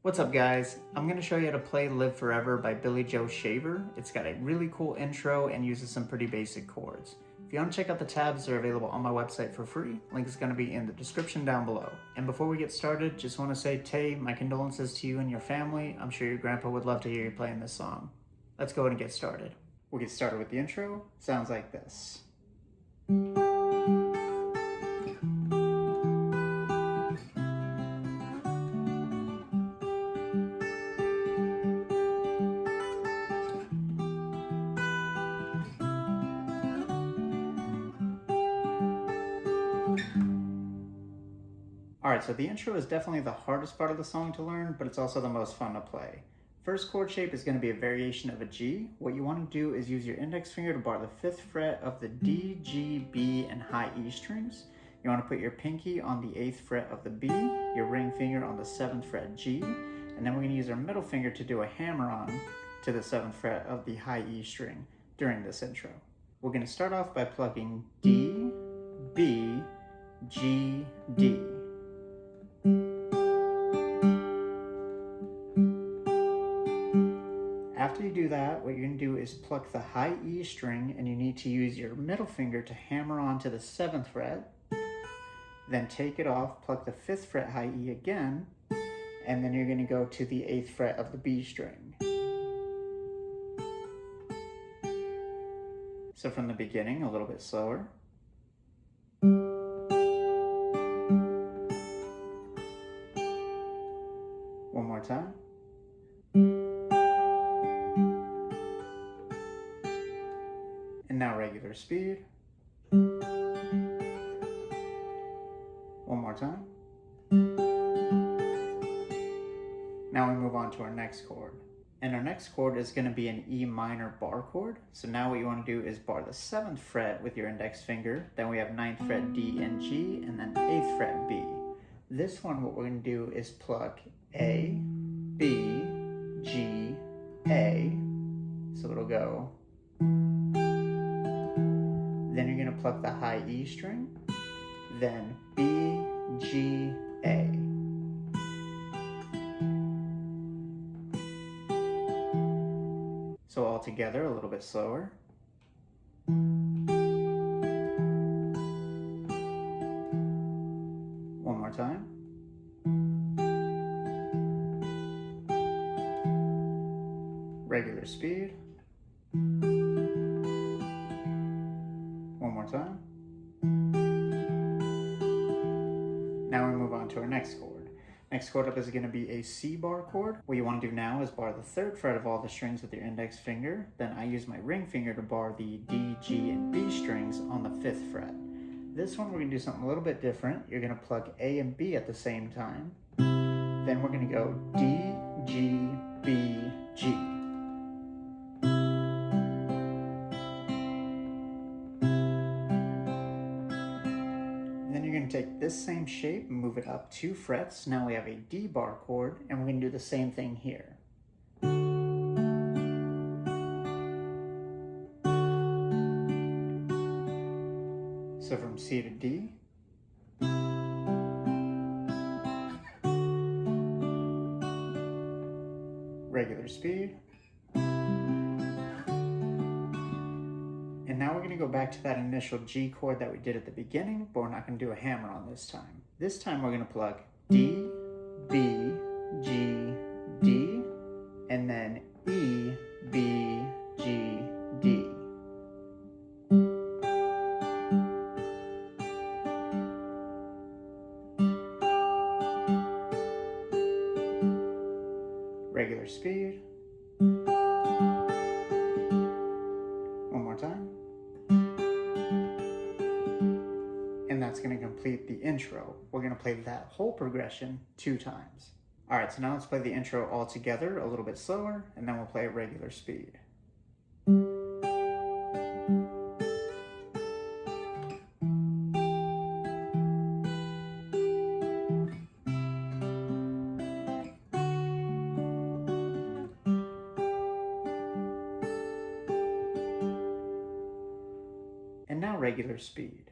What's up guys? I'm going to show you how to play Live Forever by Billy Joe Shaver. It's got a really cool intro and uses some pretty basic chords. If you want to check out the tabs, they're available on my website for free. Link is going to be in the description down below. And before we get started, just want to say, Tay, my condolences to you and your family. I'm sure your grandpa would love to hear you playing this song. Let's go ahead and get started. We'll get started with the intro. Sounds like this. Alright, so the intro is definitely the hardest part of the song to learn, but it's also the most fun to play. First chord shape is going to be a variation of a G. What you want to do is use your index finger to bar the 5th fret of the D, G, B, and high E strings. You want to put your pinky on the 8th fret of the B, your ring finger on the 7th fret G, and then we're going to use our middle finger to do a hammer-on to the 7th fret of the high E string during this intro. We're going to start off by plucking D, B, G, D. After you do that, what you're going to do is pluck the high E string, and you need to use your middle finger to hammer on to the 7th fret. Then take it off, pluck the 5th fret high E again, and then you're going to go to the 8th fret of the B string. So from the beginning, a little bit slower. One more time. And now regular speed. One more time. Now we move on to our next chord. And our next chord is going to be an E minor bar chord. So now what you want to do is bar the 7th fret with your index finger. Then we have 9th fret D and G, and then 8th fret B. This one, what we're going to do is pluck A, B, G, A. So it'll go. Then you're going to pluck the high E string, then B, G, A. So all together, a little bit slower. One more time. Regular speed. One more time. Now we move on to our next chord. Next chord up is going to be a C bar chord. What you want to do now is bar the 3rd fret of all the strings with your index finger. Then I use my ring finger to bar the D, G, and B strings on the 5th fret. This one we're going to do something a little bit different. You're going to pluck A and B at the same time. Then we're going to go D, G, B, G. Take this same shape and move it up 2 frets. Now we have a D bar chord, and we're going to do the same thing here. So from C to D. Regular speed. And now we're going to go back to that initial G chord that we did at the beginning, but we're not going to do a hammer on this time. This time we're going to pluck D, B, G, D, and then E, B, G, D. Regular speed. One more time. And that's going to complete the intro. We're going to play that whole progression 2 times. Alright, so now let's play the intro all together, a little bit slower, and then we'll play at regular speed. And now regular speed.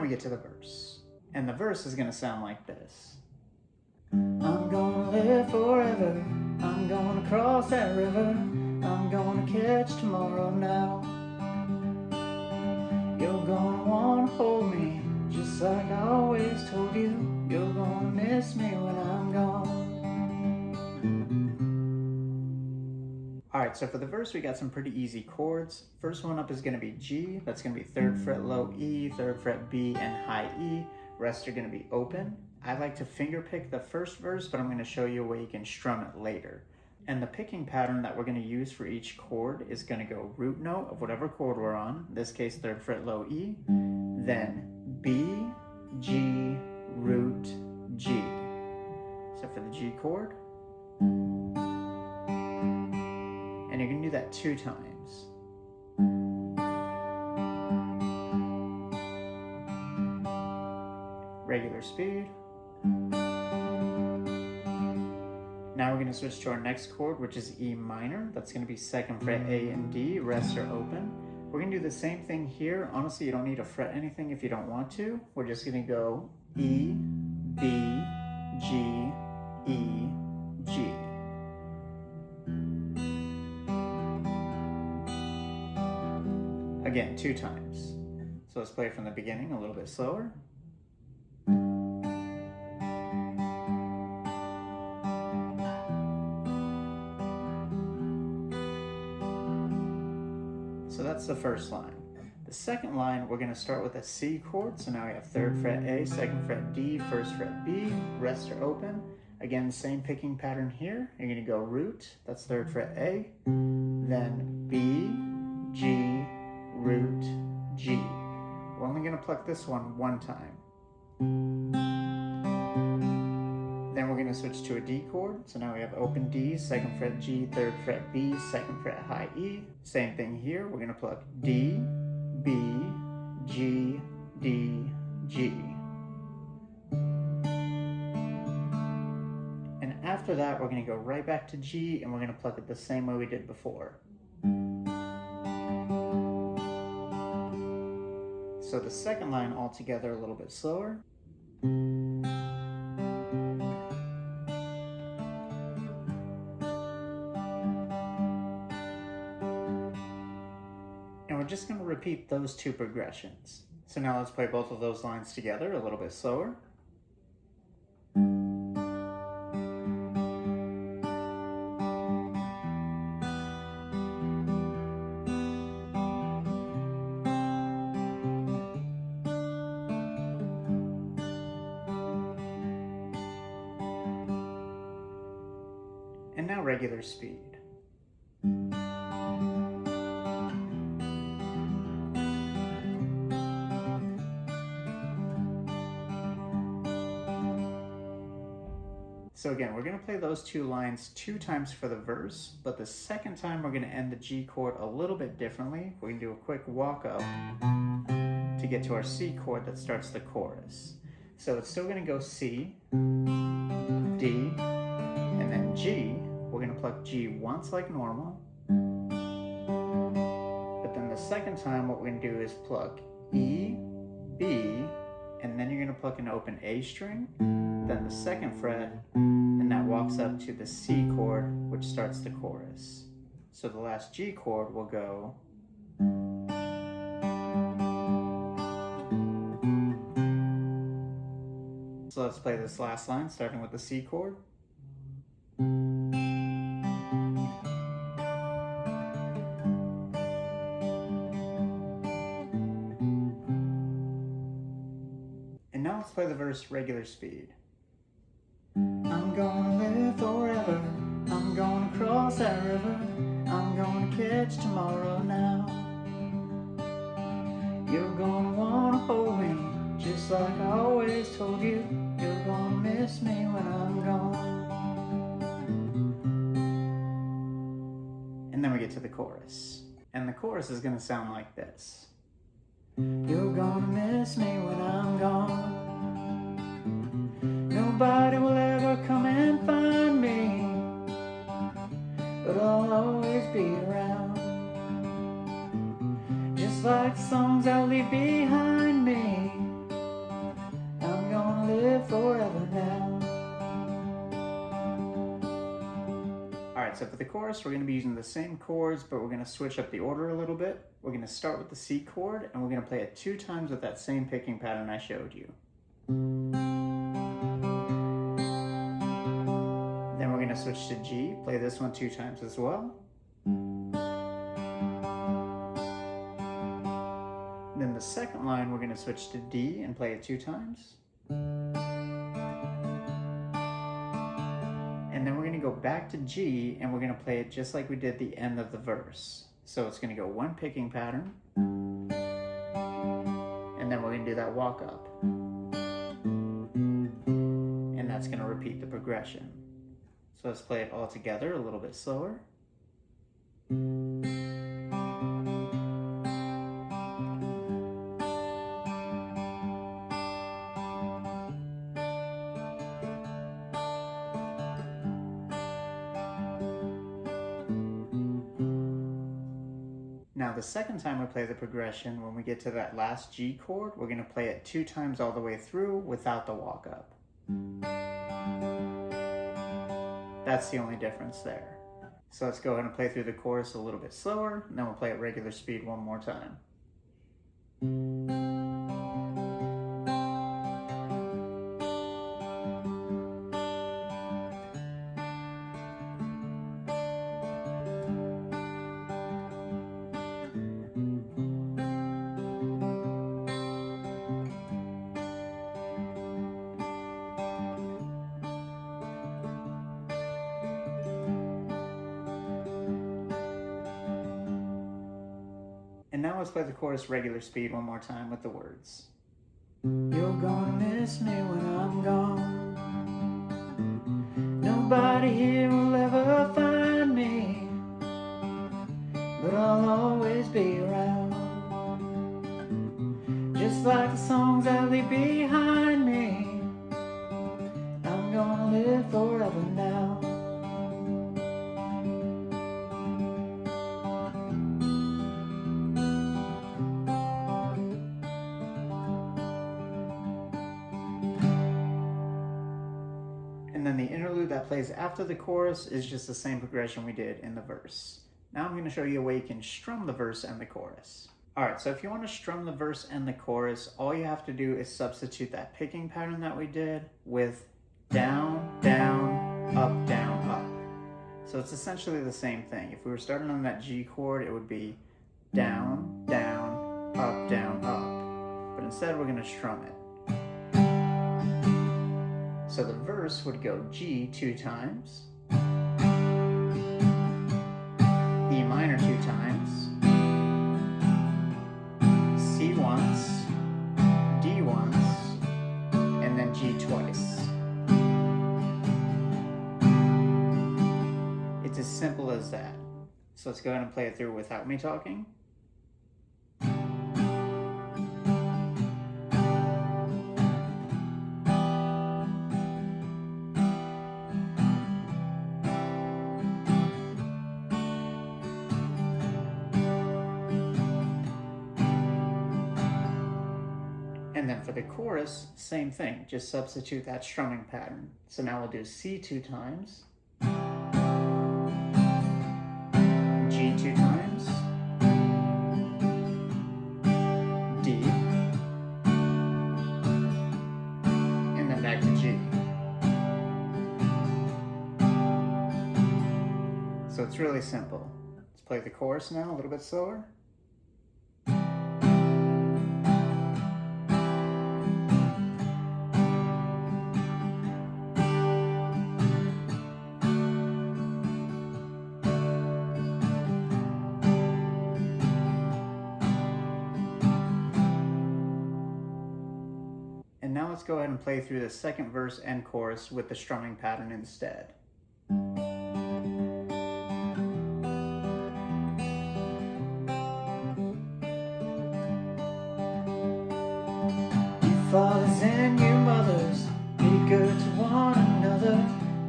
we get to the verse. And the verse is going to sound like this. I'm gonna live forever, I'm gonna cross that river, I'm gonna catch tomorrow now. You're gonna wanna hold me, just like I always told you. You're gonna miss me when I'm gone. Alright, so for the verse we got some pretty easy chords. First one up is going to be G, that's going to be 3rd fret low E, 3rd fret B, and high E. Rest are going to be open. I like to finger pick the first verse, but I'm going to show you a way you can strum it later. And the picking pattern that we're going to use for each chord is going to go root note of whatever chord we're on, in this case 3rd fret low E, then B, G, root, G. So for the G chord, and you're going to do that 2 times. Regular speed. Now we're going to switch to our next chord, which is E minor. That's going to be 2nd fret A and D. Rests are open. We're going to do the same thing here. Honestly, you don't need to fret anything if you don't want to. We're just going to go E, B, G, E, G. Again, 2 times. So let's play it from the beginning a little bit slower. So that's the first line. The second line, we're going to start with a C chord. So now we have 3rd fret A, 2nd fret D, 1st fret B. Rests are open. Again, same picking pattern here. You're going to go root, that's 3rd fret A, then B, G, root, G. We're only going to pluck this one time. Then we're going to switch to a D chord. So now we have open D, 2nd fret G, 3rd fret B, 2nd fret high E. Same thing here. We're going to pluck D, B, G, D, G. And after that, we're going to go right back to G, and we're going to pluck it the same way we did before. So the second line all together a little bit slower. And we're just going to repeat those 2 progressions. So now let's play both of those lines together a little bit slower. And now regular speed. So again, we're going to play those 2 lines 2 times for the verse, but the second time we're going to end the G chord a little bit differently. We're going to do a quick walk up to get to our C chord that starts the chorus. So it's still going to go C, D, and then G. We're going to pluck G once like normal. But then the second time what we're going to do is pluck E, B, and then you're going to pluck an open A string, then the 2nd fret, and that walks up to the C chord, which starts the chorus. So the last G chord will go. So let's play this last line, starting with the C chord. And now let's play the verse regular speed. I'm gonna live forever, I'm gonna cross that river, I'm gonna catch tomorrow now. You're gonna wanna hold me, just like I always told you. You're gonna miss me when I'm gone. And then we get to the chorus. And the chorus is gonna sound like this. You're gonna miss me when I'm gone. Nobody will ever come and find me, but I'll always be around. Just like the songs I'll leave behind me, Alright, so for the chorus, we're going to be using the same chords, but we're going to switch up the order a little bit. We're going to start with the C chord, and we're going to play it 2 times with that same picking pattern I showed you. Then we're going to switch to G, play this one 2 times as well. Then the second line, we're going to switch to D and play it 2 times. And then we're going to go back to G, and we're going to play it just like we did the end of the verse. So it's going to go 1 picking pattern, and then we're going to do that walk up. And that's going to repeat the progression. So let's play it all together a little bit slower. Now the second time we play the progression, when we get to that last G chord, we're going to play it 2 times all the way through without the walk up. That's the only difference there. So let's go ahead and play through the chorus a little bit slower, and then we'll play at regular speed one more time. And now let's play the chorus regular speed one more time with the words. You're gonna miss me when I'm gone. Nobody here will ever find me, but I'll always be around. Just like the songs I leave behind me, I'm gonna live forever now. And then the interlude that plays after the chorus is just the same progression we did in the verse. Now I'm going to show you a way you can strum the verse and the chorus. Alright, so if you want to strum the verse and the chorus, all you have to do is substitute that picking pattern that we did with down, down, up, down, up. So it's essentially the same thing. If we were starting on that G chord, it would be down, down, up, down, up. But instead we're going to strum it. So the verse would go G 2 times, E minor 2 times, C once, D once, and then G twice. It's as simple as that. So let's go ahead and play it through without me talking. And then for the chorus, same thing, just substitute that strumming pattern. So now we'll do C 2 times, G 2 times, D, and then back to G. So it's really simple. Let's play the chorus now a little bit slower. And now let's go ahead and play through the second verse and chorus with the strumming pattern instead. You fathers and you mothers, be good to one another.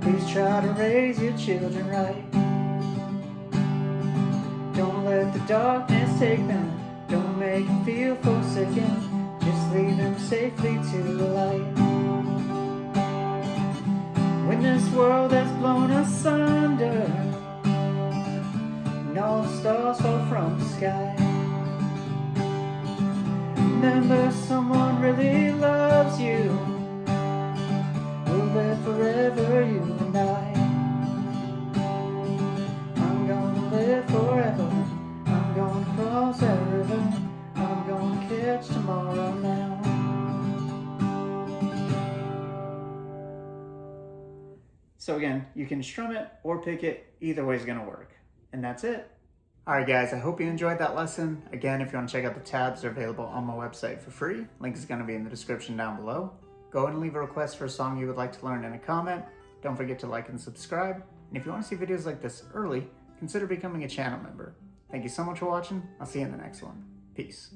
Please try to raise your children right. Don't let the darkness take them. Don't make them feel forsaken. Just lead them safely to the light. When this world has blown asunder, and all the stars fall from the sky. Remember, someone really loves you. We'll live forever, you and I. I'm gonna live forever. I'm gonna cross that river. I'm gonna catch tomorrow now. So again, you can strum it or pick it. Either way is gonna work. And that's it. Alright guys, I hope you enjoyed that lesson. Again, if you want to check out the tabs, they're available on my website for free. Link is going to be in the description down below. Go ahead and leave a request for a song you would like to learn in a comment. Don't forget to like and subscribe. And if you want to see videos like this early, consider becoming a channel member. Thank you so much for watching. I'll see you in the next one. Peace.